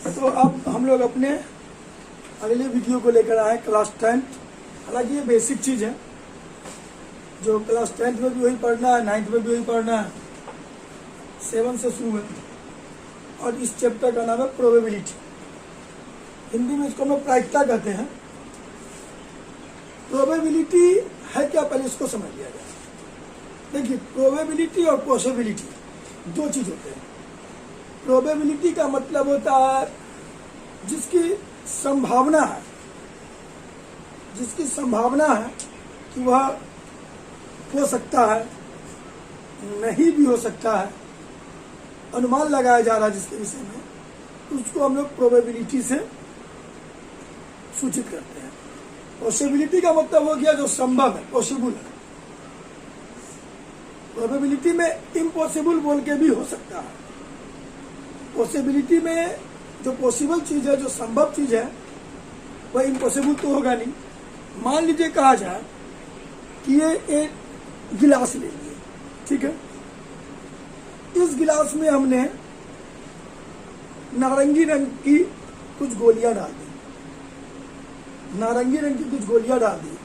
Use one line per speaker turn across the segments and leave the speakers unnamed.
तो अब हम लोग अपने अगले वीडियो को लेकर आए क्लास 10। हालांकि ये बेसिक चीज़ है जो क्लास 10th में भी वही पढ़ना है, 9th में भी वही पढ़ना है, 7 से शुरू है। और इस चैप्टर का नाम है प्रोबेबिलिटी। हिंदी में इसको हम लोग प्रायिकता कहते हैं। प्रोबेबिलिटी है क्या, पहले इसको समझ लिया जाए। देखिए, प्रोबेबिलिटी और पॉसिबिलिटी दो चीज होते हैं। प्रोबेबिलिटी का मतलब होता है जिसकी संभावना है, कि वह हो सकता है, नहीं भी हो सकता है, अनुमान लगाया जा रहा है जिसके विषय में, उसको हम लोग प्रोबेबिलिटी से सूचित करते हैं। पॉसिबिलिटी का मतलब हो गया जो संभव है, पॉसिबल है। प्रोबेबिलिटी में इम्पॉसिबल बोल के भी हो सकता है। पॉसिबिलिटी में जो पॉसिबल चीज है, जो संभव चीज है, वह इम्पॉसिबल तो होगा नहीं। मान लीजिए कहा जाए कि ये एक गिलास ले लिए, ठीक है। इस गिलास में हमने नारंगी रंग की कुछ गोलियां डाल दी,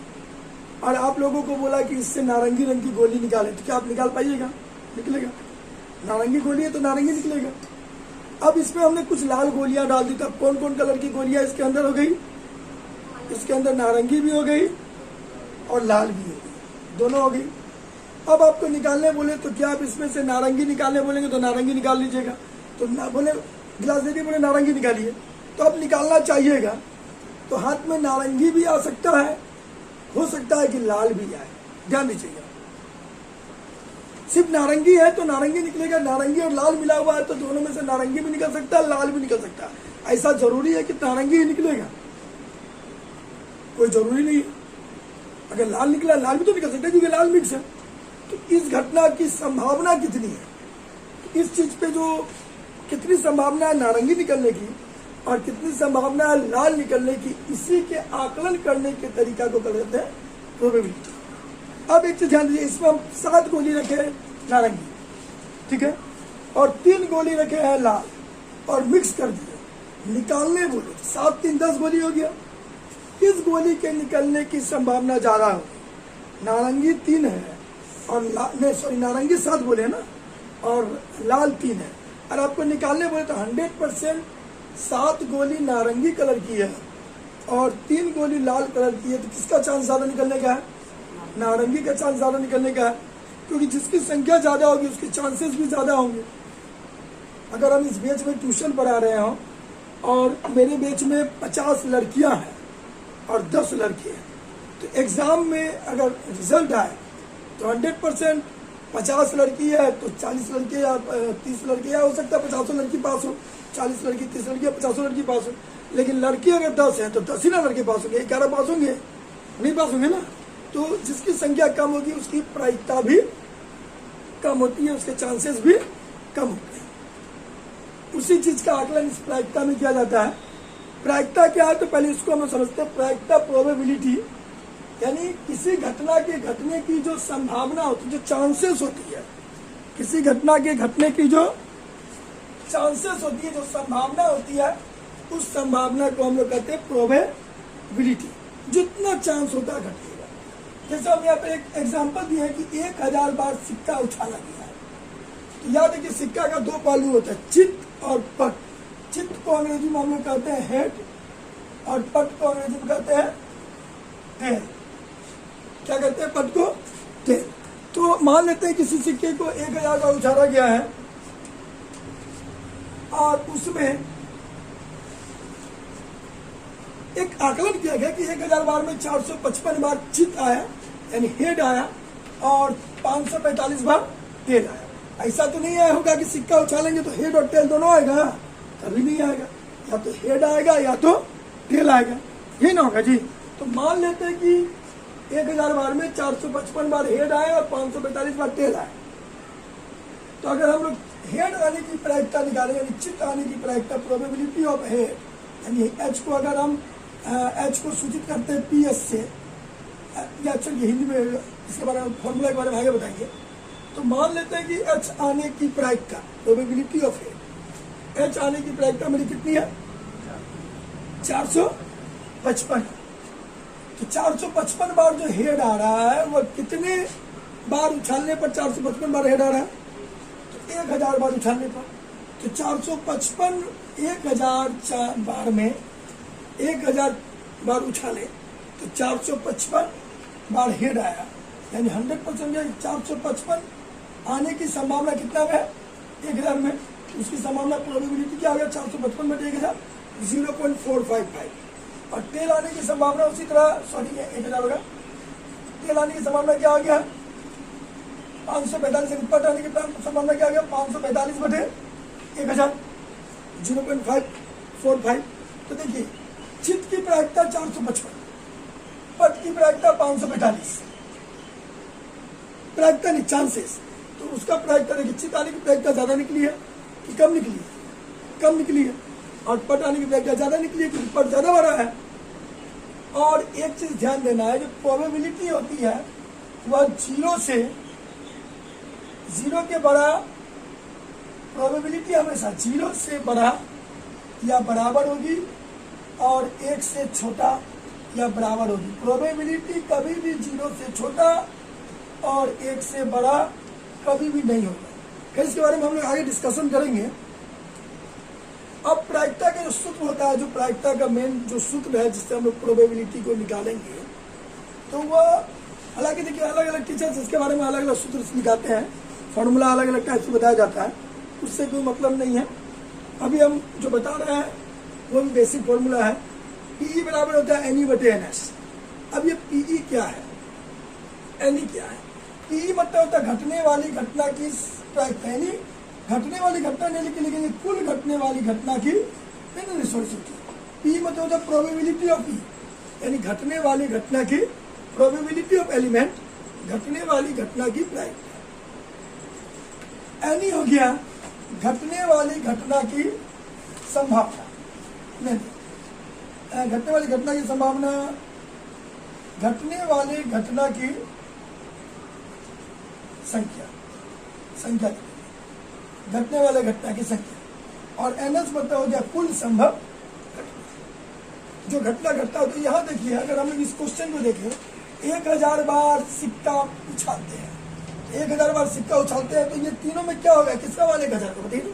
और आप लोगों को बोला कि इससे नारंगी रंग की गोली निकाले, तो क्या आप निकाल पाइएगा? निकलेगा? नारंगी गोली है तो नारंगी निकलेगा। अब इसमें हमने कुछ लाल गोलियां डाल दी, तब कौन कौन कलर की गोलियां इसके अंदर हो गई? इसके अंदर नारंगी भी हो गई और लाल भी हो गई, दोनों हो गई। अब आपको निकालने बोले तो क्या आप इसमें से नारंगी निकालने बोलेंगे तो नारंगी निकाल लीजिएगा। तो ना बोले गिलास देके बोले नारंगी निकालिए, तो अब निकालना चाहिएगा। तो हाथ में नारंगी भी आ सकता है, हो सकता है कि लाल भी आए। ध्यान दीजिएगा, सिर्फ नारंगी है तो नारंगी निकलेगा, नारंगी और लाल मिला हुआ है तो दोनों में से नारंगी भी निकल सकता है, लाल भी निकल सकता है। ऐसा जरूरी है कि नारंगी ही निकलेगा? कोई जरूरी नहीं है। अगर लाल निकला, लाल भी तो निकल सकता है क्योंकि लाल मिक्स है। तो इस घटना की संभावना कितनी है, इस चीज पे जो कितनी संभावना है नारंगी निकलने की और कितनी संभावना है लाल निकलने की, इसी के आकलन करने के तरीका को कहते हैं प्रोबेबिलिटी। अब एक चीज ध्यान दीजिए, इसमें हम 7 गोली रखे हैं नारंगी, ठीक है, और 3 गोली रखे हैं लाल, और मिक्स कर दिए, निकालने बोले 7 3 10 गोली हो गया। इस गोली के निकलने की संभावना ज्यादा होगी। नारंगी 3 है और नारंगी 7 बोले ना, और लाल 3 है, और आपको निकालने बोले तो 100% 7 गोली नारंगी कलर की है और 3 गोली लाल कलर की है। तो किसका चांस ज्यादा निकलने का है? नारंगी का चांस ज्यादा निकलने का है, क्योंकि जिसकी संख्या ज्यादा होगी उसके चांसेस भी ज्यादा होंगे। अगर हम इस बैच में ट्यूशन पढ़ा रहे हो और मेरे बैच में 50 लड़कियां हैं और 10 लड़के हैं, तो एग्जाम में अगर रिजल्ट आए तो 100% 50 लड़की है तो 40 लड़के या 30 लड़के, या हो सकता है 50 लड़की पास हो, 40 लड़की 30 लड़की या 50 लड़की पास हो। लेकिन लड़की अगर 10 है तो 10 ही ना लड़के पास होंगे, 11 पास होंगे? नहीं पास होंगे ना। तो जिसकी संख्या कम होगी उसकी प्रायिकता भी कम होती है, उसके चांसेस भी कम होते हैं। उसी चीज का आकलन इस प्रायिकता में किया जाता है। प्रायिकता क्या है, तो पहले इसको हम समझते हैं। प्रायिकता, प्रोबेबिलिटी, यानी किसी घटना के घटने की जो संभावना होती है, जो चांसेस होती है, किसी घटना के घटने की जो चांसेस होती है, जो संभावना होती है, उस संभावना को हम लोग कहते हैं प्रोबेबिलिटी। जितना चांस होता है घटेगा। जैसे हम यहाँ पे एक एग्जांपल दिए है कि 1000 बार सिक्का उछाला गया है। तो याद है कि सिक्का का 2 पहलू होता है, चित्त और पट। चित्त को अंग्रेजी में हम लोग कहते हैं हेड, और पट को अंग्रेजी में कहते हैं टेल। क्या कहते हैं? पट को टेल। तो मान लेते हैं किसी सिक्के को 1000 बार उछाला गया है और उसमें एक आकलन किया गया कि 1000 बार में 455 बार चित्त आया, यानी हेड आया, और 545 बार टेल आया। ऐसा तो नहीं आया होगा कि सिक्का उछालेंगे तो हेड और टेल दोनों आएगा? कभी नहीं आएगा। या तो हेड आएगा या तो टेल आएगा, ये ना होगा जी। तो मान लेते हैं कि 1000 बार में 455 बार हेड आया और 545 बार टेल आया। तो अगर हम लोग हेड आने की प्रायिकता निकालें, यानी चित्त आने की प्रायिकता, प्रोबेबिलिटी ऑफ हेड, यानी एच को अगर हम एच को सूचित करते हैं PS से, या चलिए हिंदी में इसके बारे में फॉर्मूला के बारे में आगे बताएंगे। तो मान लेते हैं कि H आने की प्रायिकता, प्रोबेबिलिटी ऑफ हेड, H आने की प्रायिकता मेरी कितनी है? 455। तो 455 बार जो हेड आ रहा है वो कितने बार उछालने पर 455 बार हेड आ रहा है? तो 1000 बार उछालने पर। तो 455 1000 बार में 1000 बार उछाले तो 455 बार हेड आया, यानी 100% 455 आने की संभावना कितना है? 1000 में। उसकी संभावना प्रोबेबिलिटी क्या हो गया? 455 में 1000 0.455। और टेल आने की संभावना उसी तरह, सॉरी 1000 होगा, टेल आने की संभावना क्या हो गया? 545। पट आने की संभावना क्या हो गया? 545 बटे 1000 0.545। तो देखिए चित्त की प्रायिकता 455, पट की प्रायिकता 545, प्रायिकता नहीं चांसेस। तो उसका प्रायिकता देखिए, चित्त आने की प्रायिकता ज्यादा निकली है कि कम निकली है? कम निकली है। और पट आने की प्रायिकता ज्यादा निकली है क्योंकि पट ज्यादा बड़ा है। और एक चीज ध्यान देना है, जो प्रोबेबिलिटी होती है वह 0 के बड़ा, प्रोबेबिलिटी हमेशा 0 से बड़ा या बराबर होगी और 1 से छोटा या बराबर होगी। प्रोबेबिलिटी कभी भी 0 से छोटा और 1 से बड़ा कभी भी नहीं होगा। फिर इसके बारे में हम लोग आगे डिस्कशन करेंगे। अब प्रायिकता का जो सूत्र होता है, जो प्रायिकता का मेन जो सूत्र है जिससे हम लोग प्रोबेबिलिटी को निकालेंगे, तो वह हालांकि देखिए अलग अलग टीचर्स इसके बारे में अलग अलग सूत्र निकालते हैं, फॉर्मूला अलग अलग टाइप से बताया जाता है, उससे कोई मतलब नहीं है। अभी हम जो बता रहे हैं वो भी बेसिक फॉर्मूला है। पीई बराबर होता है एनई बटे एनएस। अब ये पीई क्या है, एनई क्या है? पीई मतलब होता है घटने वाली घटना की प्रायिकता, यानी घटने वाली घटना नहीं लेकिन कुल घटने वाली घटना की रिसोर्स होती है। पी मतलब होता है प्रोबेबिलिटी ऑफ पी, यानी घटने वाली घटना की प्रोबेबिलिटी ऑफ एलिमेंट, घटने वाली घटना की प्रायिकता। एनी हो गया घटने वाली घटना की संभावना, नहीं घटने वाली घटना की संभावना, घटने वाली घटना की संख्या, संख्या घटने वाले घटना की संख्या। और एनएस मतलब हो गया कुल संभव घटना, जो घटना घटता है। तो यहाँ देखिए अगर हम लोग इस क्वेश्चन को देखें, 1000 बार सिक्का उछालते हैं, 1000 बार सिक्का उछालते हैं, तो ये तीनों में क्या होगा? किसका मान 1000 होगा? बताइए।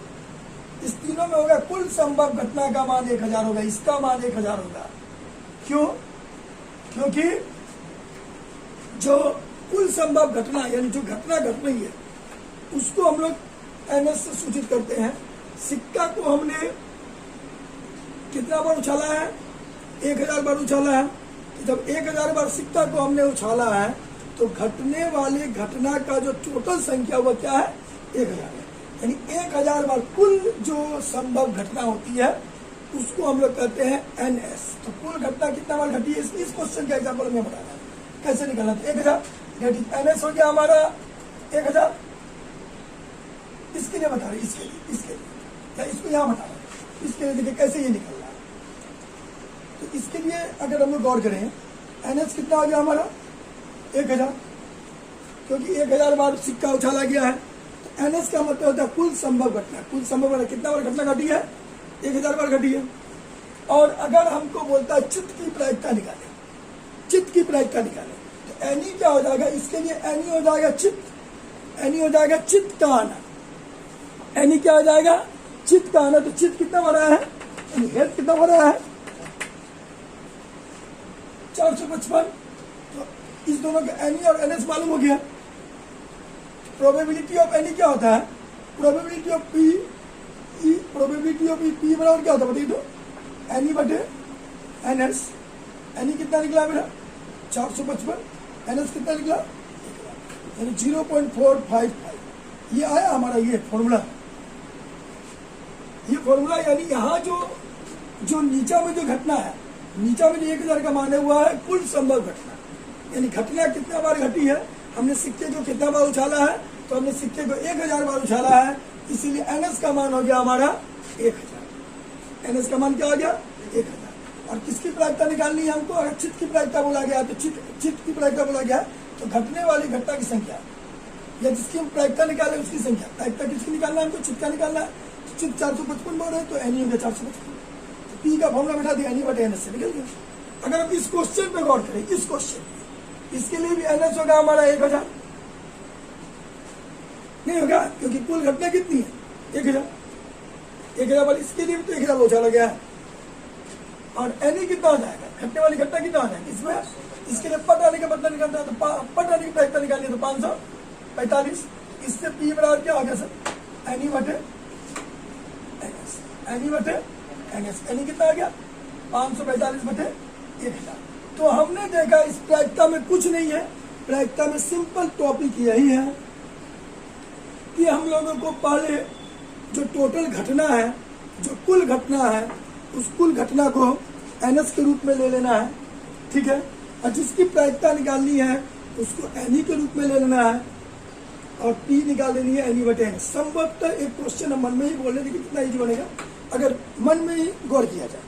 इस तीनों में होगा कुल संभव घटना का मान 1000 होगा, इसका मान 1000 होगा। क्यों? क्योंकि जो कुल संभव घटना यानी जो घटना घट रही है उसको हम लोग एनएस से सूचित करते हैं। सिक्का को हमने कितना बार उछाला है? 1000 बार उछाला है। तो जब 1000 बार सिक्का को हमने उछाला है तो घटने वाले घटना का जो टोटल संख्या वो क्या है? 1000 है। यानी 1000 बार कुल जो संभव घटना होती है उसको हम लोग कहते हैं एनएस। तो कुल घटना कितना बार घटी है इस क्वेश्चन का एग्जाम्पल में बताना है कैसे निकालना था। 1000 एनएस हो गया हमारा 1000। इसके लिए बता रहे, इसके लिए या इसको यहाँ बता रहे, इसके लिए देखिए कैसे ये निकल रहा है। तो इसके लिए अगर हम लोग गौर करें, एनएस कितना हो गया हमारा? 1000, क्योंकि 1000 बार सिक्का उछाला गया है। तो एनएस का मतलब होता है कुल संभव घटना। कुल संभव घटना कितना बार घटना घटी है? 1000 बार घटी है। और अगर हमको बोलता है चित्त की प्रायिकता निकाले, चित्त की प्रायिकता निकाले, तो एनी क्या हो जाएगा? इसके लिए एनी हो जाएगा चित्त, एनी हो जाएगा चित्त का आना। एनी क्या हो जाएगा? चित्त का आना। तो चित्त कितना बड़ा है? हेड कितना बड़ा है? 455। तो इस दोनों का एनी और एनएस मालूम हो गया। प्रोबेबिलिटी ऑफ एनी क्या होता है? Probability of P, probability of P बराबर क्या होता है बताइए तो? एनी बटे एनएस। एनी कितना निकला मेरा? 455। एनएस कितना निकला? यानी 0.455। ये आया हमारा ये फॉर्मूला। ये फॉर्मूला यानी यहाँ जो नीचा में जो घटना है, नीचा में जो 1000 का माने हुआ है कुल संभव घटना, यानी घटना कितना बार घटी है। हमने सिक्के को कितना बार उछाला है? तो हमने सिक्के को 1000 बार उछाला है, इसीलिए एनएस का मान हो गया हमारा 1000। एनएस का मान क्या हो गया? 1000। और किसकी प्रायिकता निकालनी है हमको? अगर चित्त की प्रायिकता बोला गया तो चित्त की प्रायिकता बोला गया तो घटने वाली घटना की संख्या या जिसकी हम प्रायिकता निकाले उसकी संख्या। प्रायिकता किसकी निकालना है हमको? चित्त का निकालना है। चित्त 455 बार है तो एनी हो गया 455। पी का फॉर्मूला बैठा दिया एन बटे एन एस से निकल गया। अगर आप इस क्वेश्चन पे गौर करें, इस क्वेश्चन इसके लिए भी एन एस होगा हमारा 1000 नहीं होगा, क्योंकि कुल घटना कितनी है 1000 वाली, इसके लिए भी तो 1000 उछाला गया है। और एन कितना हो जाएगा, घटने वाली घटना कितना हो जाएगी इसमें, इसके लिए पट आने का मतलब निकलता है, तो पट आने की प्रायिकता निकालिए तो 545। इससे पी बराबर क्या हो गया सर, एनी बटे एनएस, एनी बटे एनएस, एनी कितना आ गया 545 बटे 1000। तो हमने देखा इस प्रायिकता में कुछ नहीं है, प्रायिकता में सिंपल टॉपिक यही है कि हम लोगों को पहले जो टोटल घटना है, जो कुल घटना है, उस कुल घटना को एनएस के रूप में ले लेना है, ठीक है। और जिसकी प्रायिकता निकालनी है उसको एनी के रूप में ले लेना है, और पी निकाल लेनी है एनी बटे एन। संभवतः एक क्वेश्चन हम मन में ही बोल रहे थे कि कितना इजी बनेगा अगर मन में ही गौर किया जाए।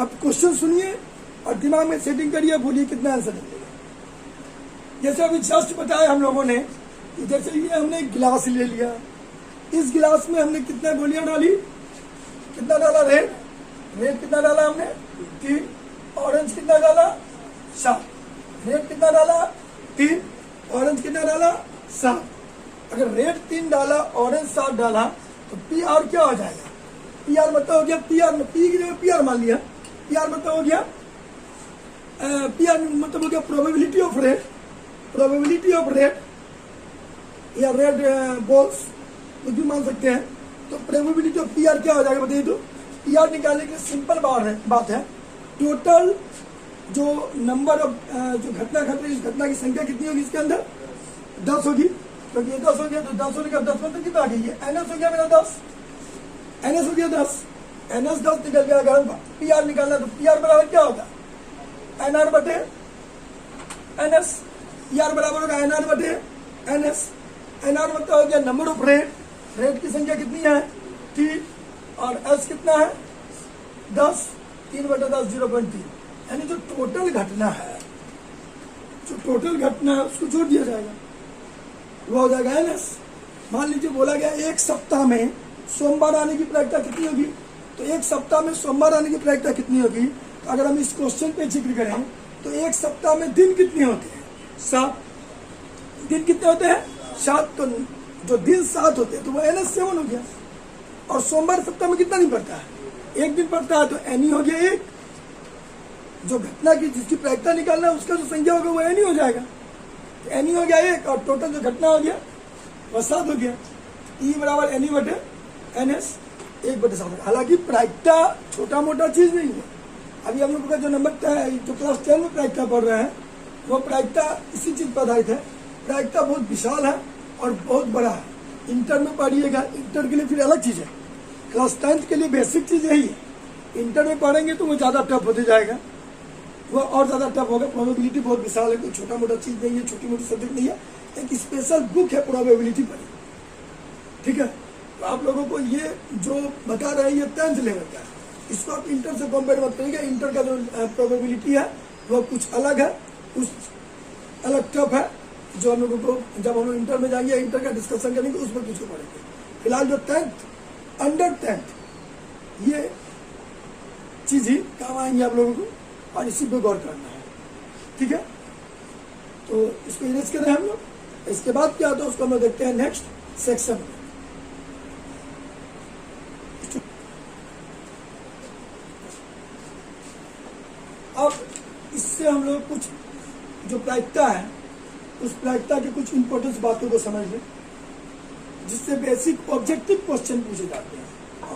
आप क्वेश्चन सुनिए और दिमाग में सेटिंग करिए, बोलिए कितना आंसर निकलेगा। जैसे अभी जस्ट बताया हम लोगों ने, जैसे ये हमने एक गिलास ले लिया, इस गिलास में हमने कितना गोलियां डाली, कितना डाला रेड, रेड कितना डाला हमने 3, ऑरेंज कितना डाला 7, रेड कितना डाला 3, ऑरेंज कितना डाला 7। अगर रेड 3 डाला, ऑरेंज 7 डाला, तो पी आर क्या हो जाएगा, पी आर मतलब हो गया, पी आर में पी की जगह पी आर मान लिया, पी आर मतलब हो गया, पी आर मतलब हो गया probability of red, probability of red या रेड बॉल्स कुछ भी मान सकते हैं। तो प्रोबेबिलिटी ऑफ पी आर क्या हो जाएगा बताइए। तो पी आर निकालने के लिए सिंपल बात है, टोटल जो नंबर ऑफ जो घटना घट रही है, घटना की संख्या कितनी होगी इसके अंदर 10 होगी, क्योंकि ये 10 हो गया तो 10 होने का 10 मतलब कितना आ गई है, एनएस हो गया मेरा 10, एनएस हो गया 10, एनएस 10 निकल गया। अगर पी आर निकालना तो पी आर बराबर क्या होगा, एन आर बटे एनएस, पी आर बराबर होगा एन आर बटे एनएस। एन आर मतलब हो गया नंबर ऑफ रेड, रेड की संख्या कितनी है 3, और एस कितना है 10, 3 बटे 10 0.3, यानी जो टोटल घटना है, जो टोटल घटना है उसको जोड़ दिया जाएगा, वो हो जाएगा एनएस। मान लीजिए बोला गया एक सप्ताह में सोमवार आने की प्रायिकता कितनी होगी, तो एक सप्ताह में सोमवार आने की प्रायिकता कितनी होगी। तो अगर हम इस क्वेश्चन पे जिक्र करें तो एक सप्ताह में दिन कितने होते हैं 7, दिन कितने होते हैं 7, तो जो दिन 7 होते हैं तो वो एनएस 7 हो गया। और सोमवार सप्ताह में कितना दिन पड़ता है, एक दिन पड़ता है, तो एनी हो गया 1। जो घटना की जिसकी प्रायिकता निकालना है उसका जो संख्या होगा वो एनी हो जाएगा, तो एनी हो गया 1, और टोटल जो घटना हो गया वह 7 हो गया। ई बराबर एनी बटे एनएस 1/7। हालांकि प्रायिकता छोटा मोटा चीज नहीं है। अभी हम लोग का जो नंबर जो क्लास 10 में प्रायिकता पढ़ रहे हैं वो प्रायिकता इसी चीज पर आधारित है। प्रायिकता बहुत विशाल है और बहुत बड़ा है। इंटर में पढ़िएगा, इंटर के लिए फिर अलग चीज है, क्लास 10 के लिए बेसिक चीज यही है। इंटर में पढ़ेंगे तो वो ज्यादा टफ होते जाएगा, वो और ज्यादा टफ होगा। प्रोबेबिलिटी बहुत विशाल है, कोई छोटा मोटा चीज नहीं है, छोटी मोटी सब्जेक्ट नहीं है, एक स्पेशल बुक है प्रोबेबिलिटी पर, ठीक है। तो आप लोगों को ये जो बता रहे हैं ये 10th लेवल का है, इसको आप इंटर से कंपेयर मत करिएगा। इंटर का जो प्रोबेबिलिटी है वो कुछ अलग है, कुछ अलग टफ है, जो हम लोगों को जब हम लोग इंटर में जाएंगे इंटर का डिस्कशन करेंगे उसमें कुछ पढ़ेंगे। फिलहाल जो 10th अंडर 10th ये चीज ही काम आएंगे आप लोगों को, और इसी पे गौर करना है, ठीक है। तो इसको इरेज कर रहे हैं हम लोग। इसके बाद क्या होता है उसको हम लोग देखते हैं नेक्स्ट सेक्शन में। अब इससे हम लोग कुछ जो प्रायिकता है उस प्रायिकता के कुछ इंपॉर्टेंट बातों को समझ लें, जिससे बेसिक ऑब्जेक्टिव क्वेश्चन पूछे जाते हैं।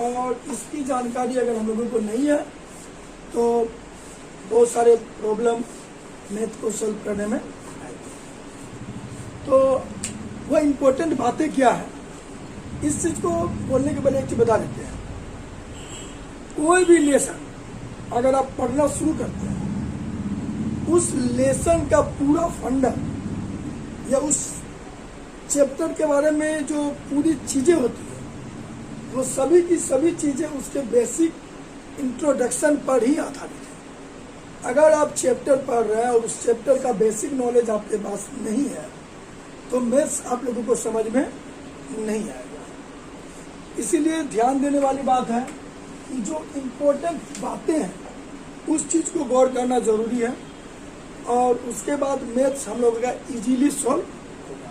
और इसकी जानकारी अगर हम लोगों को नहीं है तो बहुत सारे प्रॉब्लम मैथ को सॉल्व करने में आएगी। तो वह इंपॉर्टेंट बातें क्या है, इस चीज को बोलने के पहले एक चीज बता देते हैं। कोई भी लेसन अगर आप पढ़ना शुरू करते हैं, उस लेसन का पूरा फंडा या उस चैप्टर के बारे में जो पूरी चीजें होती है वो सभी की सभी चीजें उसके बेसिक इंट्रोडक्शन पर ही आधारित है। अगर आप चैप्टर पढ़ रहे हैं और उस चैप्टर का बेसिक नॉलेज आपके पास नहीं है तो मैथ्स आप लोगों को समझ में नहीं आएगा। इसीलिए ध्यान देने वाली बात है कि जो इम्पोर्टेंट बातें हैं उस चीज़ को गौर करना जरूरी है, और उसके बाद मैथ्स हम लोगों का इजीली सॉल्व होगा।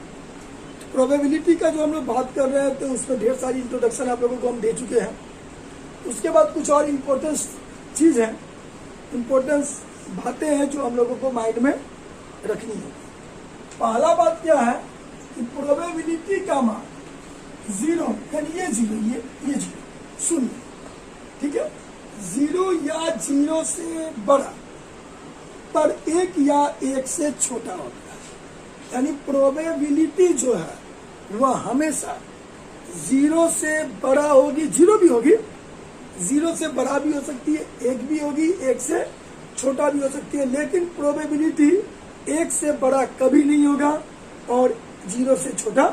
प्रोबेबिलिटी का जो हम लोग बात कर रहे हैं तो उसमें ढेर सारी इंट्रोडक्शन आप लोगों को हम दे चुके हैं। उसके बाद कुछ और इम्पोर्टेंस चीज़ है, इम्पोर्टेंस बातें हैं जो हम लोगों को माइंड में रखनी है। पहला बात क्या है कि प्रोबेबिलिटी का मान 0, यानी ये 0, ये 0, शून्य, ठीक है, 0 या 0 से बड़ा पर 1 या 1 से छोटा होता है। यानी प्रोबेबिलिटी जो है वह हमेशा 0 से बड़ा होगी, 0 भी होगी, 0 से बड़ा भी हो सकती है, 1 भी होगी, 1 से छोटा भी हो सकती है, लेकिन प्रोबेबिलिटी 1 से बड़ा कभी नहीं होगा और 0 से छोटा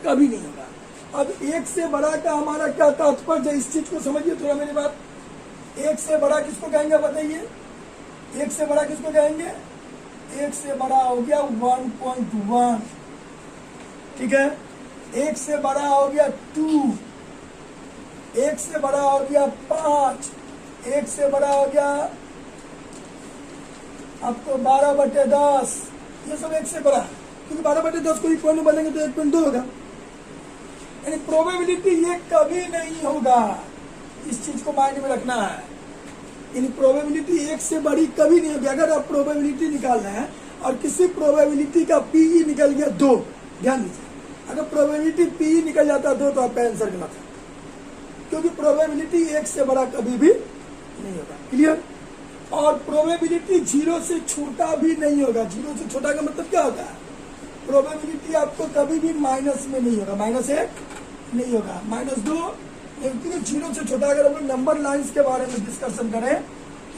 कभी नहीं होगा। अब 1 से बड़ा का हमारा क्या तात्पर्य है, इस चीज को समझिए थोड़ा मेरी बात। 1 से बड़ा किसको कहेंगे बताइए? 1 से बड़ा किसको कहेंगे? 1 से बड़ा हो गया 1.1, ठीक है। 1 से बड़ा हो गया 2, 1 से बड़ा हो गया 5, 1 से बड़ा हो गया आपको 12/10, ये सब 1 से बड़ा है, क्योंकि 12/10 को इक्वल में बनेंगे तो 1.2 होगा। यानी प्रोबेबिलिटी ये कभी नहीं होगा, इस चीज को माइंड में रखना है। यानी प्रोबेबिलिटी 1 से बड़ी कभी नहीं होगी। अगर आप प्रोबेबिलिटी निकाल रहे हैं और किसी प्रोबेबिलिटी का पीई निकल गया 2, ध्यान दीजिए, अगर प्रोबेबिलिटी पीई निकल जाता है 2 तो आपका आंसर गलत है, क्योंकि प्रोबेबिलिटी 1 से बड़ा कभी भी नहीं होगा। क्लियर? और प्रोबेबिलिटी 0 से छोटा भी नहीं होगा। 0 से छोटा का मतलब क्या होता है? प्रोबेबिलिटी आपको कभी भी माइनस में नहीं होगा, -1 नहीं होगा, -2, क्योंकि 0 से छोटा। अगर हम लोग नंबर लाइंस के बारे में डिस्कशन करें,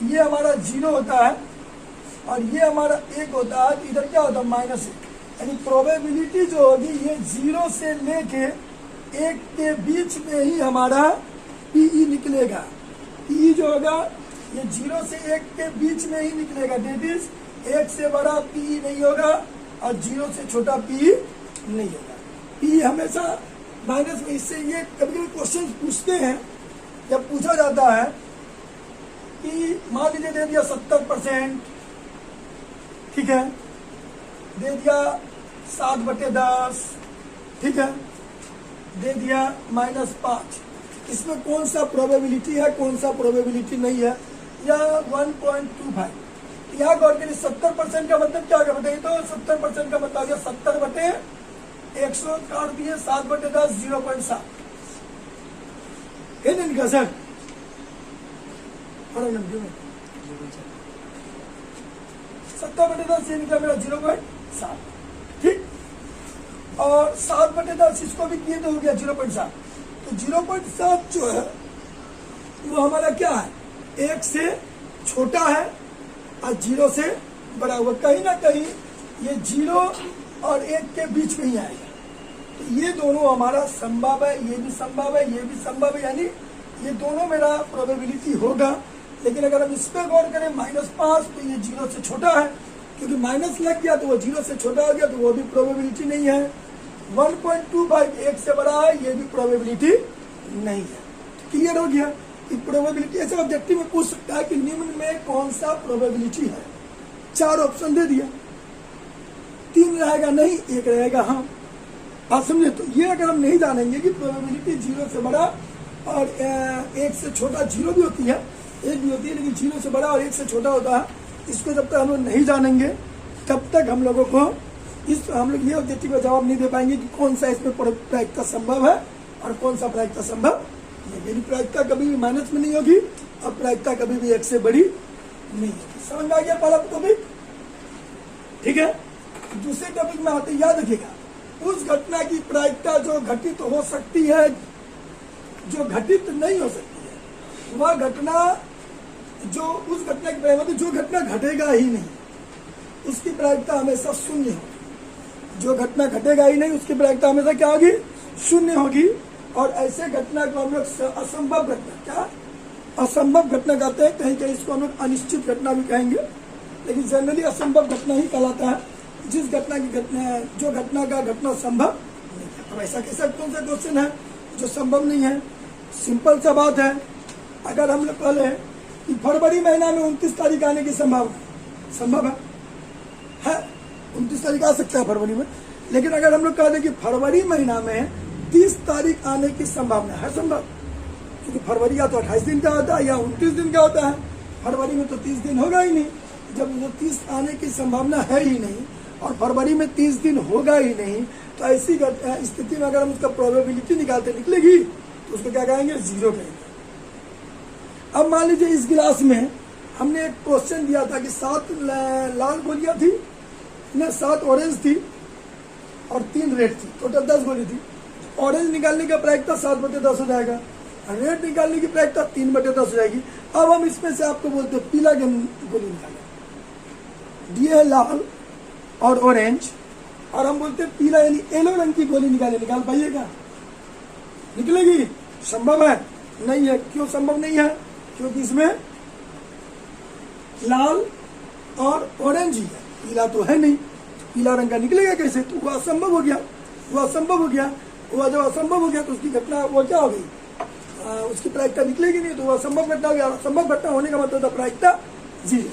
ये हमारा 0 होता है और ये हमारा 1 होता है, तो इधर क्या होता है? -1। यानी प्रोबेबिलिटी जो होगी ये 0 से लेके 1 के बीच में ही हमारा पीई निकलेगा। पीई जो होगा ये 0 से 1 के बीच में ही निकलेगा। डेट इज 1 से बड़ा पीई नहीं होगा और 0 से छोटा पीई नहीं होगा। पीई हमेशा माइनस में। इससे ये कभी कभी क्वेश्चन पूछते हैं, जब पूछा जाता है कि मान लीजिए दे दिया 70%, ठीक है, दे दिया 7/10, ठीक है, दे दिया -5, इसमें कौन सा प्रोबेबिलिटी है, कौन सा प्रोबेबिलिटी नहीं है, या 1.25। यहाँ गौर करिए, 70% का मतलब क्या होगा बताइए? तो 70% का मतलब हो गया 70/100 काट दिए 7/10, 0.7 है ना सर? 70/10 ये निकला मेरा 0.7, ठीक। और 7/10 इसको भी किए तो हो गया 0.7। तो 0.7 जो है वो हमारा क्या है? 1 से छोटा है और 0 से बड़ा हुआ। कहीं ना कहीं ये 0 और 1 के बीच में ही आएगा। तो ये दोनों हमारा संभव है, ये भी संभव है, ये भी संभव है, यानी ये दोनों मेरा प्रोबेबिलिटी होगा। लेकिन अगर हम इस पर गौर करें -5, तो ये 0 से छोटा है, क्योंकि माइनस लग गया तो वो 0 से छोटा हो गया, तो वो भी प्रोबेबिलिटी नहीं है। 1.25 1 से बड़ा है, ये भी प्रोबेबिलिटी नहीं है। क्लियर हो गया? कि प्रोबेबिलिटी ऐसे ऑब्जेक्टिव में पूछ सकता है कि निम्न में कौन सा प्रोबेबिलिटी है। 4 ऑप्शन दे दिया, 3 रहेगा नहीं, 1 रहेगा हाँ। आप समझे? तो ये अगर हम नहीं जानेंगे कि प्रोबेबिलिटी 0 से बड़ा और 1 से छोटा, 0 भी होती है, 1 भी होती है, लेकिन 0 से बड़ा और 1 से छोटा होता है, इसको जब तक हम लोग नहीं जानेंगे तब तक हम लोगों को हम लोग ये ऑब्जेक्टिव का जवाब नहीं दे पाएंगे कि कौन सा इसमें प्रायिकता संभव है और कौन सा प्रायिकता संभव नहीं। यानी प्रायिकता कभी भी माइनस में नहीं होगी और प्रायिकता कभी भी 1 से बड़ी नहीं होगी। समझ में आ गया पहला टॉपिक? ठीक है। दूसरे टॉपिक में आते याद रखिएगा, उस घटना की प्रायिकता जो घटित हो सकती है, जो घटित नहीं हो सकती है, वह घटना जो उस घटना की प्रायिकता, जो घटना घटेगा ही नहीं उसकी प्रायिकता हमेशा 0 होगी। जो घटना घटेगा ही नहीं उसकी प्रायिकता हमेशा क्या होगी? 0 होगी। और ऐसे घटना को हम लोग असंभव घटना, क्या असंभव घटना कहते हैं, कहीं कहीं इसको हम लोग अनिश्चित घटना भी कहेंगे, लेकिन जनरली असंभव घटना ही कहलाता है जिस घटना की घटना, जो घटना का घटना संभव नहीं है। अब ऐसा कैसा कौन सा क्वेश्चन है जो संभव नहीं है? सिंपल सा बात है, अगर हम लोग कह लें कि फरवरी महीना में 29 तारीख आने की संभावना संभव है 29 तारीख आ सकता है फरवरी में। लेकिन अगर हम लोग कह दें कि फरवरी महीना में 30 तारीख आने की संभावना है संभव, क्योंकि फरवरी का तो 28 दिन का होता है या 29 दिन का होता है, फरवरी में तो 30 दिन होगा ही नहीं। जब वो 30 आने की संभावना है ही नहीं और फरवरी में 30 दिन होगा ही नहीं, तो ऐसी स्थिति में अगर हम उसका प्रोबेबिलिटी निकालते निकलेगी तो उसको क्या कहेंगे, 0 कहेंगे। अब मान लीजिए इस गिलास में हमने एक क्वेश्चन दिया था कि 7 लाल गोलियां थी ना, 7 ऑरेंज थी और 3 रेड थी, टोटल 10 गोली थी। ऑरेंज निकालने का प्रायिकता 7/10 हो जाएगा, रेड निकालने की प्रायिकता 3/10 हो जाएगी। अब हम इसमें से आपको बोलते हैं पीला गोली निकालें, दिए है लाल और ऑरेंज, और हम बोलते हैं पीला यानी येलो रंग की गोली निकाल पाइएगा? निकलेगी? संभव है? नहीं है। क्यों संभव नहीं है? क्योंकि इसमें लाल और ऑरेंज ही है, पीला तो है नहीं। पीला रंग का निकलेगा कैसे? तो वो असंभव हो गया। वो जब असंभव हो गया तो उसकी घटना वो क्या हो गई, उसकी प्रायिकता निकलेगी नहीं, तो वो असंभव घटना हो गया। असंभव घटना होने का मतलब था प्रायिकता 0।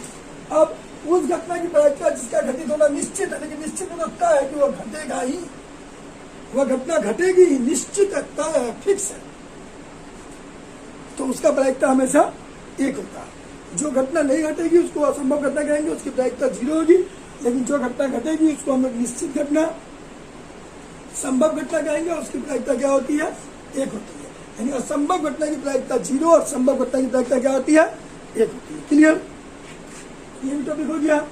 अब उस घटना की प्रायिकता जिसका घटित होना निश्चित है, लेकिन निश्चित होता है कि वो घटेगा ही, वह घटना घटेगी ही, निश्चित है, फिक्स है, तो उसका प्रायिकता हमेशा 1 होता है। जो घटना नहीं घटेगी उसको असंभव घटना कहेंगे, उसकी प्रायिकता 0 होगी। लेकिन जो घटना घटेगी उसको हम लोग निश्चित घटना, संभव घटना कहेंगे, उसकी प्रायिकता क्या होती है, 1 होती है। यानी असंभव घटना की प्रायिकता 0 और संभव घटना की प्रायिकता क्या होती है, 1 होती है। क्लियर? ये भी टॉपिक हो गया।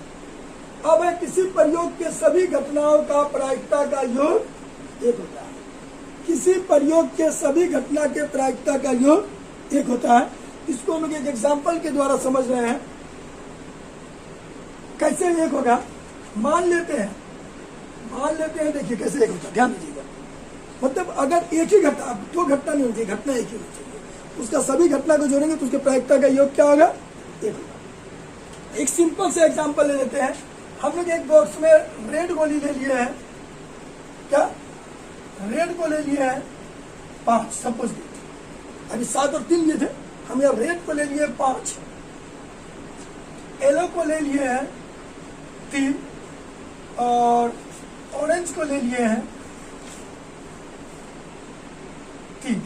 अब है किसी प्रयोग के सभी घटनाओं का प्रायिकता का योग 1 होता है। किसी प्रयोग के सभी घटना के प्रायिकता का योग 1 होता है। इसको हम एक एग्जाम्पल के द्वारा समझ रहे हैं। कैसे 1 होगा? मान लेते हैं देखिए कैसे 1 होता है, ध्यान दीजिएगा। मतलब अगर एक ही घटना, 2 घटना नहीं होती, घटना एक ही होनी चाहिए, उसका सभी घटना को जोड़ेंगे तो उसके प्रायिकता का योग क्या होगा, 1 होगा। एक सिंपल से एग्जांपल ले लेते हैं। हम लोग एक बॉक्स में रेड गोली ले लिए हैं, क्या रेड को ले लिए हैं 5, सपोज अभी 7 और 3 लिए थे, हम यहाँ रेड को ले लिए 5, येलो को ले लिए हैं 3 और ऑरेंज को ले लिए हैं 3।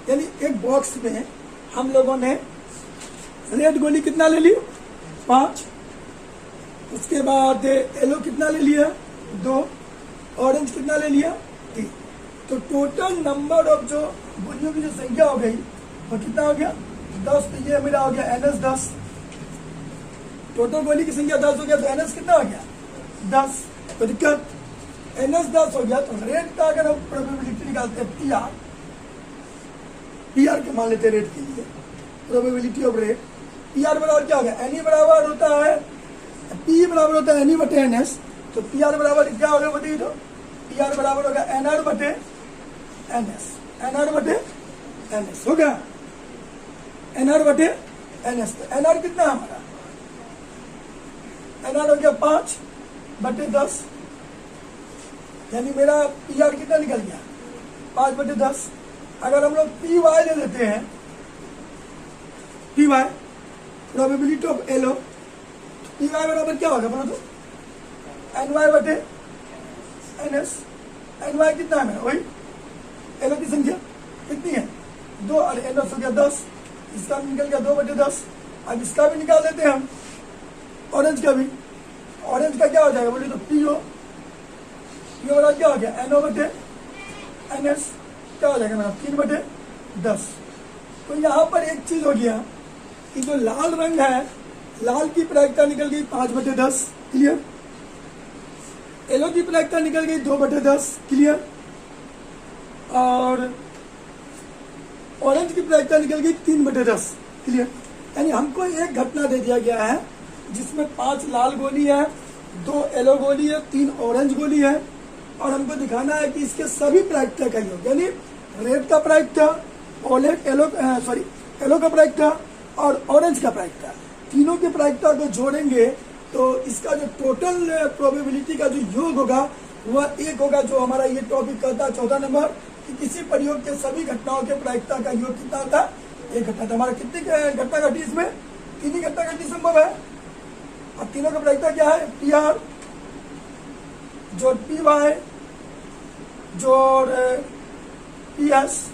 यानी एक बॉक्स में हम लोगों ने रेड गोली कितना ले ली, 5, उसके बाद येलो कितना ले लिया, 2, ऑरेंज कितना ले लिया, 3। तो टोटल नंबर ऑफ जो गोलियों की जो संख्या हो गई वो कितना हो गया, 10। तो ये मेरा हो गया NS 10। टोटल गोली की संख्या 10 हो गया, तो NS कितना हो गया, 10। तो दिक्कत, NS 10 हो गया। तो रेड का अगर हम प्रोबेबिलिटी निकालते हैं PR के मान लेते हैं रेड के लिए, प्रोबेबिलिटी ऑफ रेड, PR बराबर क्या हो गया, NE बराबर होता है, P बराबर होता है NE/NS। तो PR बराबर क्या होगा बताइए, तो PR बराबर होगा NR/NS, NR/NS होगा, NR/NS। तो NR कितना है हमारा, NR हो गया 5/10, यानी मेरा PR कितना निकल गया, 5/10। अगर हम लोग PY ले लेते हैं, PY probability of yellow, PY बराबर क्या होगा बोलो तो, NY/NS। NY कितना है मेरा, वही येलो की संख्या कितनी है, 2, और NS हो गया 10, इसका भी निकल गया 2/10। अब इसका भी निकाल लेते हैं हम, ऑरेंज का भी। ऑरेंज का क्या हो जाएगा बोलिए तो PO बराबर क्या हो गया, NO/NS, क्या हो जाएगा मेरा 3/10। तो यहाँ पर एक चीज हो गया कि जो लाल रंग है, लाल की प्रायिकता निकल गई 5/10, क्लियर। येलो की प्रायिकता निकल गई 2/10, क्लियर। और ऑरेंज की प्रायिकता निकल गई 3/10, क्लियर। यानी हमको एक घटना दे दिया गया है जिसमें 5 लाल गोली है, 2 येलो गोली है, 3 ऑरेंज गोली है, और हमको दिखाना है कि इसके सभी प्रायिकता का योग, यानी रेड का प्रायिकता, येलो का प्रायिकता और ऑरेंज का प्रायिकता, तीनों के प्रायिकता को जोड़ेंगे तो इसका जो टोटल प्रोबेबिलिटी का जो योग होगा वह 1 होगा। जो हमारा ये टॉपिक कहता है 14 नंबर, कि किसी प्रयोग के सभी घटनाओं के प्रायिकता का योग कितना होता है, एक घटना। तो हमारा कितनी घटना घटी इसमें? 3 ही घटना घटी संभव है। अब तीनों का प्रायिकता क्या है? पी आर जोड़ पी वाई जोड़ P S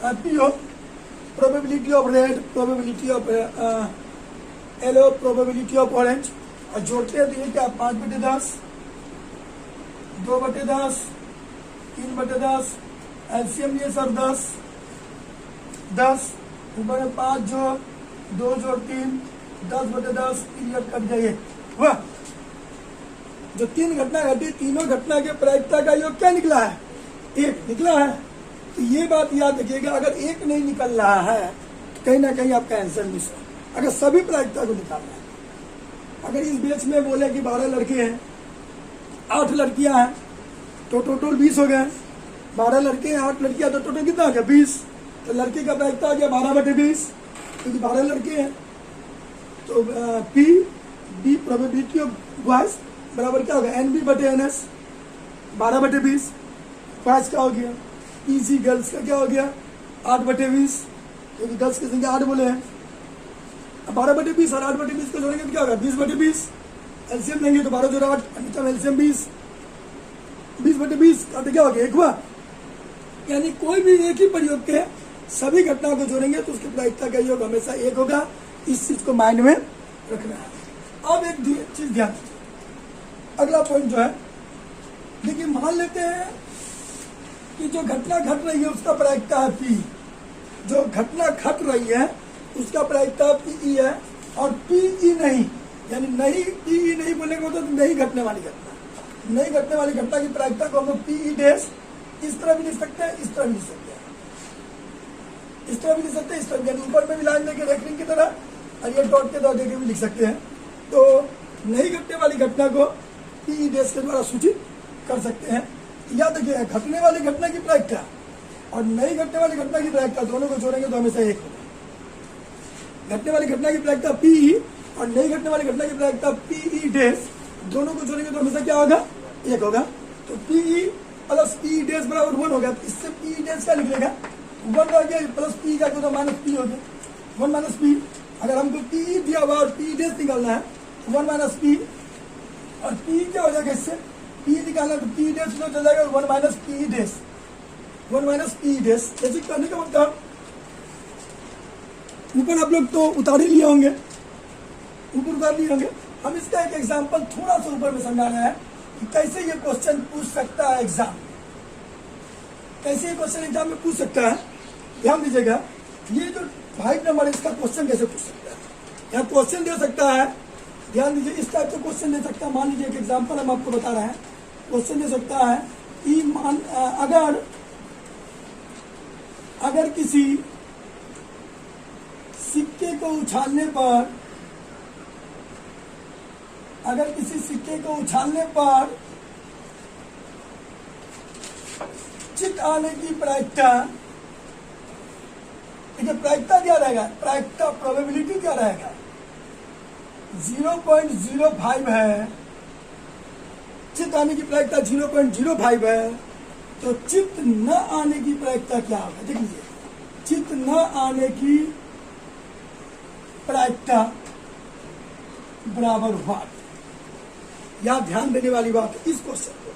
P O, probability of red, probability of yellow, probability of orange, और जोड़ते हैं तो ये क्या 5/10, 2/10, 3/10, एलसीएम ये सर 10, ऊपर में 5 जोड़ 2 जोड़ 3, 10/10, पीरियड कट जाइए हुआ। जो 3 घटना घटी, तीनों घटना के प्रायिकता का योग क्या निकला है? 1 निकला है। तो ये बात याद रखिएगा, अगर 1 नहीं निकल रहा है तो कहीं ना कहीं आपका आंसर मिस है। अगर सभी प्रायिकता को निकालना है, अगर इस बैच में बोले कि 12 लड़के हैं, 8 लड़कियां हैं, तो टोटल 20 हो गए। 12 लड़के हैं, 8 लड़कियां, तो टोटल कितना हो गया? 20। तो लड़के का प्रायिकता आ गया 12/20, क्योंकि 12 लड़के हैं। तो P B probability of boys बराबर क्या होगा? NB/NS 12/20। बॉयज का हो गया। पीसी गर्ल्स का क्या हो गया? 8/20, क्योंकि गर्ल्स की संख्या 8 बोले हैं। अब 12/20 और 8/20 को जोड़ेंगे तो क्या होगा? 20/20। एलसीएम लेंगे तो 12 जोड़ 8, एलसीएम 20, 20/20 का तो क्या हो गया? 1 हुआ। यानी कोई भी एक ही प्रयोग के सभी घटनाओं को जोड़ेंगे तो उसकी प्रायिकता का योग हमेशा 1 होगा। इस चीज को माइंड में रखना है। अब एक चीज ध्यान दीजिए, अगला पॉइंट जो है, देखिए मान लेते हैं कि जो घटना घट रही है उसका प्रायिकता है पी। जो घटना घट रही है उसका प्रायिकता पीई है, और पीई नहीं, यानी नहीं पीई नहीं बोलने का मतलब नहीं घटने वाली घटना। नहीं घटने वाली घटना की प्रायिकता को हम लोग पीई डैश इस तरह भी लिख सकते हैं, इस तरह भी लिख सकते हैं, इस तरह भी लिख सकते हैं, इस तरह, यानी ऊपर में भी लाइन लेके रेखरिंग की तरह, और ये डॉट के द्वारा देके भी लिख सकते हैं। तो नहीं घटने वाली घटना को पीई डैश के द्वारा सूचित कर सकते हैं। याद रखिएगा, घटने वाली घटना की प्रायिकता और नहीं घटने वाली घटना की प्रायिकता दोनों को जोड़ेंगे तो हमेशा 1 होगा। घटने वाली घटना की प्रायिकता पीई और नहीं घटने वाली घटना की प्रायिकता पीई डैश, दोनों को जोड़ेंगे तो हमेशा क्या होगा? 1 होगा। तो पीई प्लस पीई डैश बराबर 1 होगा। तो इससे पीई डैश क्या निकलेगा? 1 रह गया, प्लस पी का तो माइनस पी हो गया, 1 - पी। अगर हमको पीई दिया हुआ और पीई डैश निकालना है, 1 - पी, और पी क्या हो जाएगा? इससे पी निकालना तो पी डैश में चल जाएगा 1 - पी डैश, 1 - पी डैश। ऐसे करने का मतलब ऊपर आप लोग तो उतार ही लिए होंगे, ऊपर उतार लिए होंगे। हम इसका एक एग्जांपल थोड़ा सा ऊपर में समझा रहे हैं कि कैसे ये क्वेश्चन पूछ सकता है एग्जाम, कैसे ये क्वेश्चन एग्जाम में पूछ सकता है। ध्यान दीजिएगा, ये जो 5 नंबर इसका क्वेश्चन कैसे पूछ सकता है। यहाँ क्वेश्चन दे सकता है, ध्यान दीजिए, इस टाइप का क्वेश्चन दे सकता है। मान लीजिए एक एग्जाम्पल हम आपको बता रहे हैं, क्वेश्चन दे सकता है कि अगर किसी सिक्के को उछालने पर, अगर किसी सिक्के को उछालने पर चित आने की प्रायिकता, देखिए प्रायिकता क्या रहेगा? प्रायिकता प्रोबेबिलिटी क्या रहेगा? 0.05 है। चित आने की प्रायिकता 0.05 है। तो चित न आने की प्रायिकता क्या होगा? देख लीजिए, चित न आने की प्रायिकता बराबर व्हाट? यह ध्यान देने वाली बात है इस क्वेश्चन को।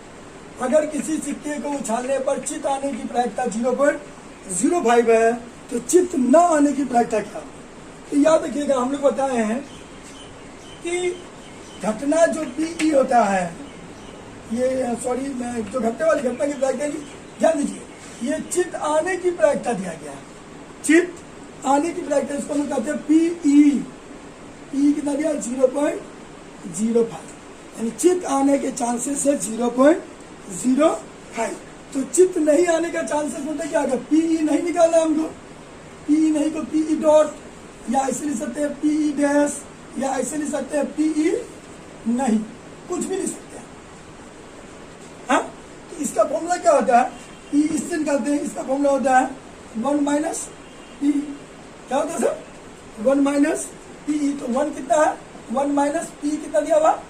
अगर किसी सिक्के को उछालने पर चित आने की प्रायिकता 0.05 है, तो चित न आने की प्रायिकता क्या होगी? तो याद रखिएगा, हम लोग बताए हैं कि घटना जो पीई होता है, ये सॉरी जो घटने वाली घटना की प्रायिकता, ध्यान दीजिए, ये चित आने की प्रायिकता दिया गया है। चित आने की प्रायिकता, इसको हम कहते हैं पीई। पी कितना दिया? 0.05, यानी चित आने के चांसेस है 0.05। तो चित नहीं आने का चांसेस मतलब क्या होगा? पीई नहीं निकालना हमको, पीई नहीं को पीई डॉट, या ऐसे लिख सकते हैं पीई डैश, या ऐसे लिख सकते हैं पीई नहीं, कुछ भी लिख सकते हैं। हाँ, तो इसका फॉर्मूला क्या होता है? पी इससे निकालते हैं, इसका फॉर्मूला होता है 1 - पी। क्या होता है सर? 1 - पी। तो 1 कितना है? 1 - पी कितना दिया हुआ?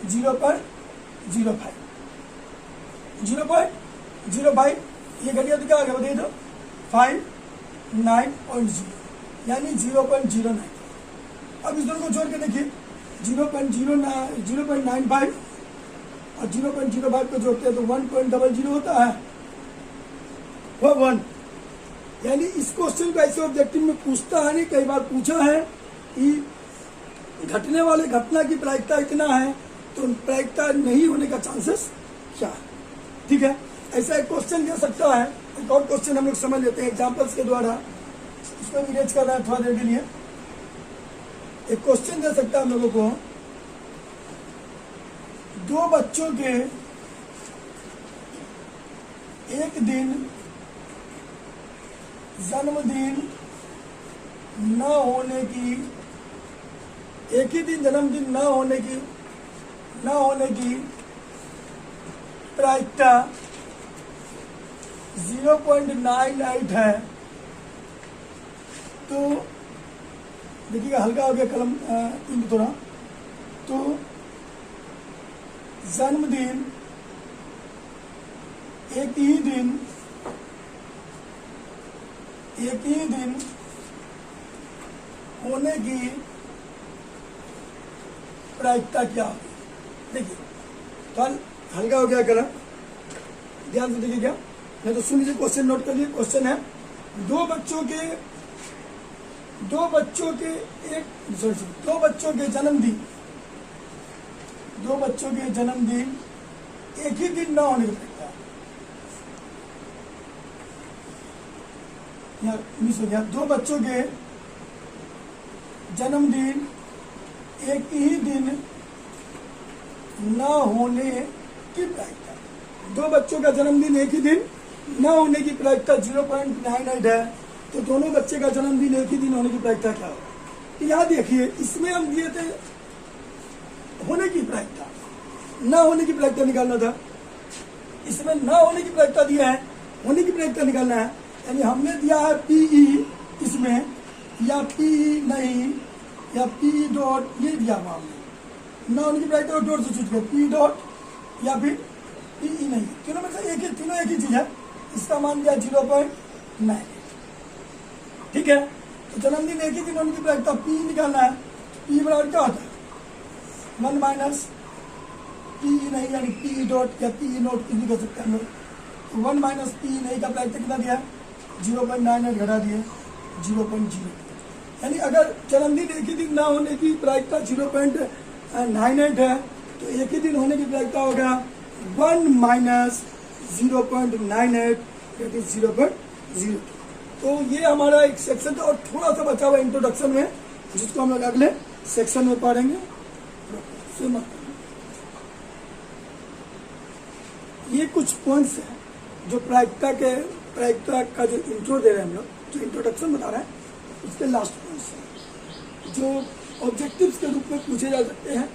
0.05। 0.05 ये घटिया तो क्या आ गया बताइए? तो 5, 9.0। यानी 0.09। अब इस दोनों को जोड़ के देखिए 0.95 और 0.05 को जोड़ते हैं तो 1.00 होता है, वो 1। यानी इस क्वेश्चन को ऐसे ऑब्जेक्टिव में पूछता है नहीं, कई बार पूछा है कि घटने वाले घटना की प्रायिकता इतना है तो प्रायिकता नहीं होने का चांसेस क्या है। ठीक है, ऐसा एक क्वेश्चन दे सकता है। एक और क्वेश्चन हम लोग समझ लेते हैं एग्जाम्पल्स के द्वारा, उसको इरेज कर रहा है थोड़ा देर के लिए। एक क्वेश्चन दे सकता है हम लोगों को, दो बच्चों के एक दिन जन्मदिन न होने की, एक ही दिन जन्मदिन न होने की प्रायिकता 0.98 है। तो देखिएगा हल्का हो गया कलम इंक थोड़ा। तो जन्मदिन एक ही दिन होने की प्रायिकता क्या होगी। देखिए तो हल्का हो गया कलम, ध्यान से देखिए क्या, नहीं तो सुन लीजिए क्वेश्चन नोट कर लीजिए। क्वेश्चन है दो बच्चों के जन्मदिन एक ही दिन न होने की प्रायिकता, मिस हो गया, दो बच्चों के जन्मदिन एक ही दिन न होने की प्रायिकता, दो बच्चों का जन्मदिन एक ही दिन न होने की प्रायिकता 0.98 है। तो दोनों बच्चे का जन्मदिन एक ही दिन होने की प्रायिकता क्या होगा। तो यहाँ देखिए इसमें हम दिए थे होने की प्रायिकता, न होने की प्रायिकता निकालना था। इसमें न होने की प्रायिकता दिया है, होने की प्रायिकता निकालना है। यानी हमने दिया है पीई इसमें, या पीई नहीं, या पी डॉट, ये दिया हुआ हमने। न होने की प्रायिकता डॉट से चूज कर, पी डॉट या फिर पीई नहीं, तीनों में से तीनों एक ही चीज है। इसका मान दिया 0.9। ठीक है, तो जन्मदिन एक ही दिन होने की प्रायिकता पी निकालना है। पी बराबर क्या होता है 1 माइनस पी नहीं, यानी पी डॉट या पी नोट कुछ भी कर सकते हैं हम लोग। 1 माइनस पी नहीं का प्रायिकता कितना दिया 0.98 घटा दिए 0.02। यानी अगर जन्मदिन एक ही दिन ना होने की प्रायिकता 0.98 है तो एक ही दिन होने की प्रायिकता होगा 1 माइनस 0.98 दैट इज 0.02। तो ये हमारा एक सेक्शन था और थोड़ा सा बचा हुआ इंट्रोडक्शन में, जिसको हम लोग अगले सेक्शन में पढ़ेंगे। ये कुछ पॉइंट्स हैं जो प्रायिकता का जो इंट्रो दे रहे हैं हम लोग, जो इंट्रोडक्शन बता रहे हैं, उसके लास्ट पॉइंट्स हैं जो ऑब्जेक्टिव्स के रूप में पूछे जा सकते हैं।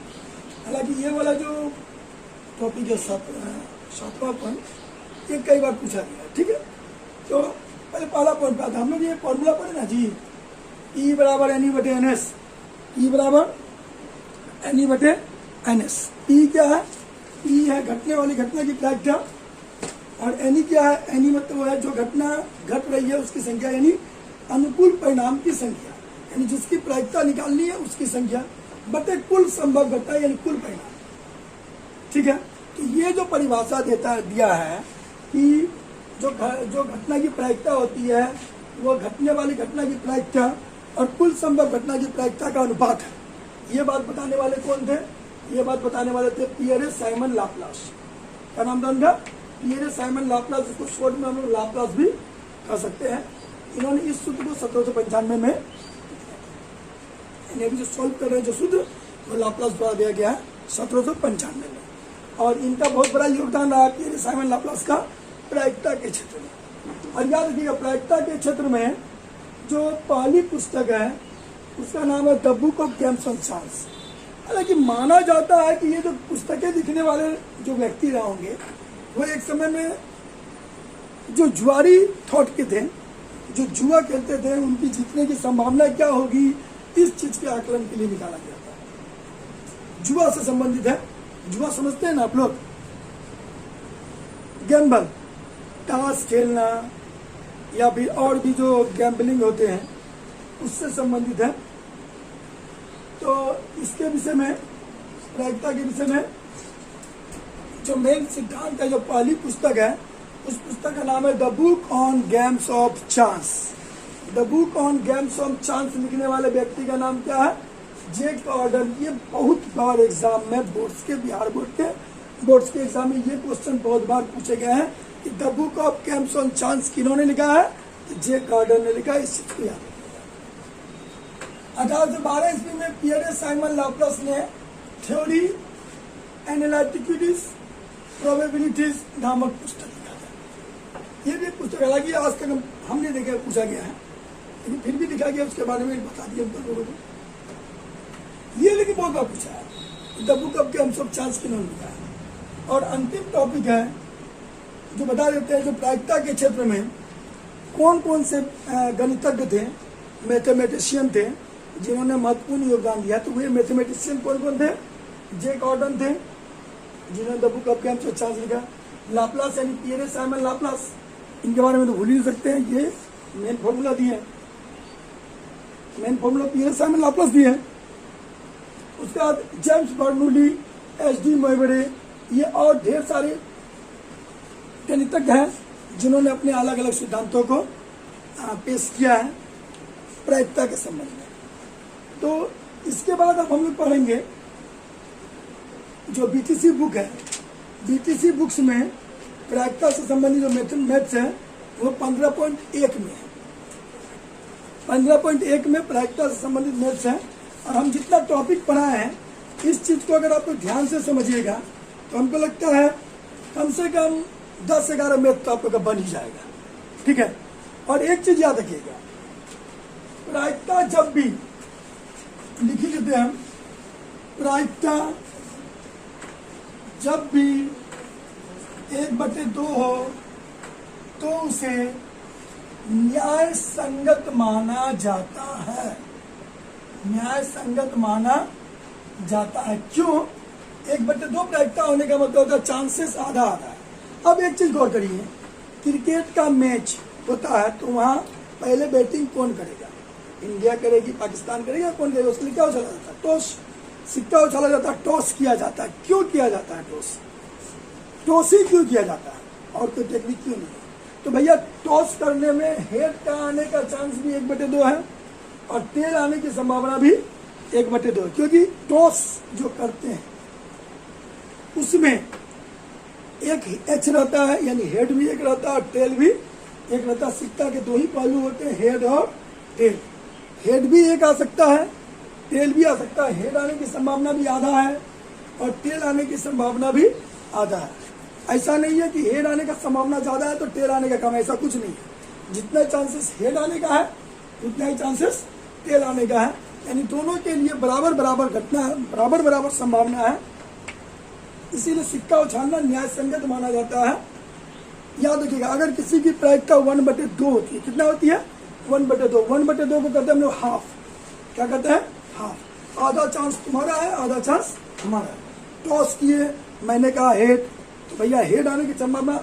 हालांकि ये वाला जो टॉपिक है 7वां पॉइंट, ये कई बार पूछा गया है। ठीक है, तो पहले पहला पॉइंट पे आता हम लोग ये फॉर्मूला पढ़े ना जी, E बराबर एन ई बटे एन एस। ई बराबर एन ई बटे एन एस। ई क्या है, ई है घटने वाली घटना की प्रायिकता, और एनी क्या है, एनी मतलब वो है जो घटना घट रही है उसकी संख्या, यानी अनुकूल परिणाम की संख्या, यानी जिसकी प्रायिकता निकालनी है उसकी संख्या बटे कुल संभव घटना यानी कुल परिणाम। ठीक है, तो ये जो परिभाषा दिया है कि जो घटना की प्रायिकता होती है वो घटने वाली घटना की प्रायिकता और कुल संभव घटना की प्रायिकता का अनुपात है। ये बात बताने वाले कौन थे, ये बात बताने वाले थे पियरे साइमन लाप्लास। क्या नाम था उनका, पियरे साइमन लाप्लास, जिसको शॉर्ट में हम लोग लाप्लास भी कह सकते हैं। इन्होंने इस सूत्र को 1795 में इन्हें भी जो सॉल्व कर रहे हैं जो सूत्र, वो लाप्लास द्वारा दिया गया है 1795 में। और इनका बहुत बड़ा योगदान रहा पियरे साइमन लाप्लास का प्रायिकता के क्षेत्र में। और याद रखिएगा प्रायिकता के क्षेत्र में जो पहली पुस्तक है उसका नाम है the book of games of chance. हालांकि माना जाता है कि ये जो पुस्तकें लिखने वाले जो व्यक्ति रहे होंगे वो एक समय में जो जुआरी थॉट के थे, जो जुआ खेलते थे, उनकी जीतने की संभावना क्या होगी, इस चीज के आकलन के लिए निकाला गया था। जुआ से संबंधित है, जुआ समझते हैं ना आप लोग, गैम्बल, ताश खेलना या फिर और भी जो गैम्बलिंग होते हैं उससे संबंधित है। तो इसके विषय में, प्रायिकता के विषय में जो मेन सिद्धांत है, जो पहली पुस्तक है, उस पुस्तक का नाम है the book on games of chance. The book on games of chance लिखने वाले व्यक्ति का नाम क्या है? J Gordon. ये बहुत बार एग्जाम में, बोर्ड्स के, बिहार बोर्ड्स के एग्जाम में ये क्वेश्चन बहुत बार पूछे गए हैं कि the book of games on chance किन्होंने लिखा है? जे गॉर्डन ने लिखा है। इस चीज को याद रखिएगा। 1812 ईस्वी में पियरे साइमन लाप्लास ने थ्योरी एनालिटिक्स प्रोबेबिलिटीज नामक पुस्तक लिखा था। ये भी पुस्तक, हालांकि आज तक हमने देखा पूछा गया है, लेकिन फिर भी लिखा गया, उसके बारे में बता दिया लोगों को। ये लेकिन बहुत बार पूछा है the book of games of chance किन्होंने लिखा है। और अंतिम टॉपिक है जो बता देते हैं, जो प्रायिकता के क्षेत्र में कौन कौन से गणितज्ञ थे, मैथमेटिशियन थे, जिन्होंने महत्वपूर्ण योगदान दिया। तो वे मैथमेटिशियन कौन कौन थे? जे गॉर्डन थे, जिन्होंने the book of games of chance लिखा। लाप्लास यानी पियरे साइमन लाप्लास, इनके बारे में तो भूल ही नहीं सकते हैं, ये मेन फॉर्मूला दिए हैं, main formula Pierre Simon Laplace दिए हैं। उसके बाद जेम्स बर्नूली, एच.डी. मोइवरे, ये और ढेर सारे गणितज्ञ हैं जिन्होंने अपने अलग अलग सिद्धांतों को पेश किया है प्रायिकता के संबंध में। तो इसके बाद अब हम लोग पढ़ेंगे जो बीटीसी बुक है। बीटीसी बुक्स में प्रायिकता से संबंधित जो मैथ्स है वो 15.1 में है। 15.1 में प्रायिकता से संबंधित मैथ्स है। और हम जितना टॉपिक पढ़ाए हैं, इस चीज को अगर आप ध्यान से समझिएगा तो हमको लगता है कम से कम 10-11 मैथ तो आप लोग का बन ही जाएगा। ठीक है। और एक चीज याद रखिएगा, प्रायिकता जब भी लिखी लेते हैं, प्रायिकता जब भी 1/2 हो तो उसे न्याय संगत माना जाता है। न्याय संगत माना जाता है। क्यों? 1/2 प्रायिकता होने का मतलब होता है चांसेस आधा आधा है। अब एक चीज गौर करिए, क्रिकेट का मैच होता है तो वहां पहले बैटिंग कौन करेगा? इंडिया करेगी, पाकिस्तान करेगा, कौन करेगा? उसके लिए क्या उछाला जाता है? टॉस, सिक्का उछाला जाता है, टॉस किया जाता है। क्यों किया जाता है टॉस? टॉस ही क्यों किया जाता है? और कोई टेक्निक क्यों नहीं है? तो भैया टॉस करने में हेड का आने का चांस भी 1/2 है और टेल आने की संभावना भी 1/2 है। क्योंकि टॉस जो करते हैं उसमें एक एच रहता है, यानी हेड भी एक रहता है और टेल भी एक रहता है। सिक्का के 2 ही पहलू होते हैं, हेड और टेल। हेड भी एक आ सकता है, टेल भी आ सकता है। हेड आने की संभावना भी आधा है और टेल आने की संभावना भी आधा है। ऐसा नहीं है कि हेड आने का संभावना ज्यादा है तो टेल आने का कम है, ऐसा कुछ नहीं है। जितना चांसेस हेड आने का है उतना ही चांसेस टेल आने का है। यानी दोनों के लिए बराबर बराबर घटना है, बराबर बराबर संभावना है। इसीलिए सिक्का उछालना न्याय संगत माना जाता है। याद रखिएगा, अगर किसी की प्रायिकता 1/2 होती है, कितना होती है? 1/2। 1/2 को कहते हैं हम लोग हाफ। क्या कहते हैं? हाफ। आधा चांस तुम्हारा है, आधा चांस हमारा है। टॉस किए, मैंने कहा हेड, तो भैया हेड आने की संभावना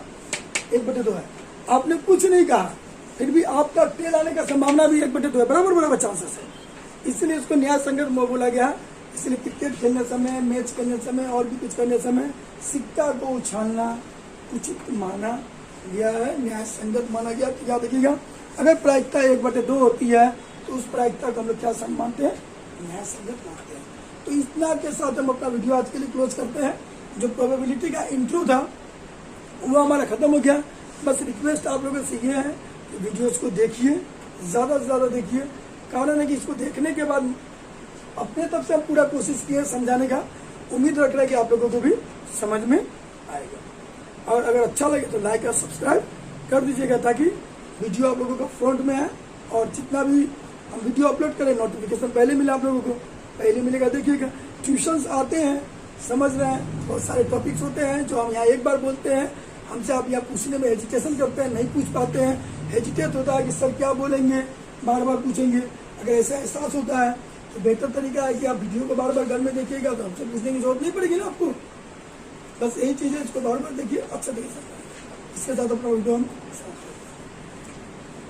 1/2 है। आपने कुछ नहीं कहा, फिर भी आपका टेल आने का संभावना भी 1/2 है, बराबर बराबर चांसेस है। इसलिए इसको न्याय संगत बोला गया। इसलिए क्रिकेट खेलने समय, मैच करने समय और भी कुछ करने समय सिक्का को उछालना उचित माना गया है, न्याय संगत माना गया। तो याद रखिएगा, अगर प्रायिकता 1/2 होती है तो उस प्रायिकता को हम लोग क्या मानते हैं? न्याय संगत मानते हैं। तो इतना के साथ हम अपना वीडियो आज के लिए क्लोज करते हैं। जो प्रोबेबिलिटी का इंट्रो था वो हमारा खत्म हो गया। बस रिक्वेस्ट आप लोगों से ये है कि वीडियोस को देखिए, ज्यादा से ज्यादा देखिए। कारण है कि इसको देखने के बाद अपने तरफ से हम पूरा कोशिश किए समझाने का। उम्मीद रख रहे हैं कि आप लोगों को भी समझ में आएगा। और अगर अच्छा लगे तो लाइक और सब्सक्राइब कर दीजिएगा ताकि वीडियो आप लोगों का फ्रंट में आए और जितना भी हम वीडियो अपलोड करें नोटिफिकेशन पहले मिले आप लोगों को, पहले मिलेगा। देखिएगा, ट्यूशंस आते हैं, समझ रहे हैं, बहुत सारे टॉपिक्स होते हैं जो हम यहाँ एक बार बोलते हैं, हमसे आप यहाँ पूछने में हेजिटेशन करते हैं, नहीं पूछ पाते हैं, हेजिटेट होता है कि सर क्या बोलेंगे, बार बार पूछेंगे। अगर ऐसा एहसास होता है तो बेहतर तरीका है कि आप वीडियो को बार बार घर में देखिएगा, तो हमसे पूछने की जरूरत नहीं पड़ेगी ना आपको। बस यही चीज़ है, इसको बार बार देखिए, अच्छा देख सकते हैं। इसके साथ अपना वीडियो हम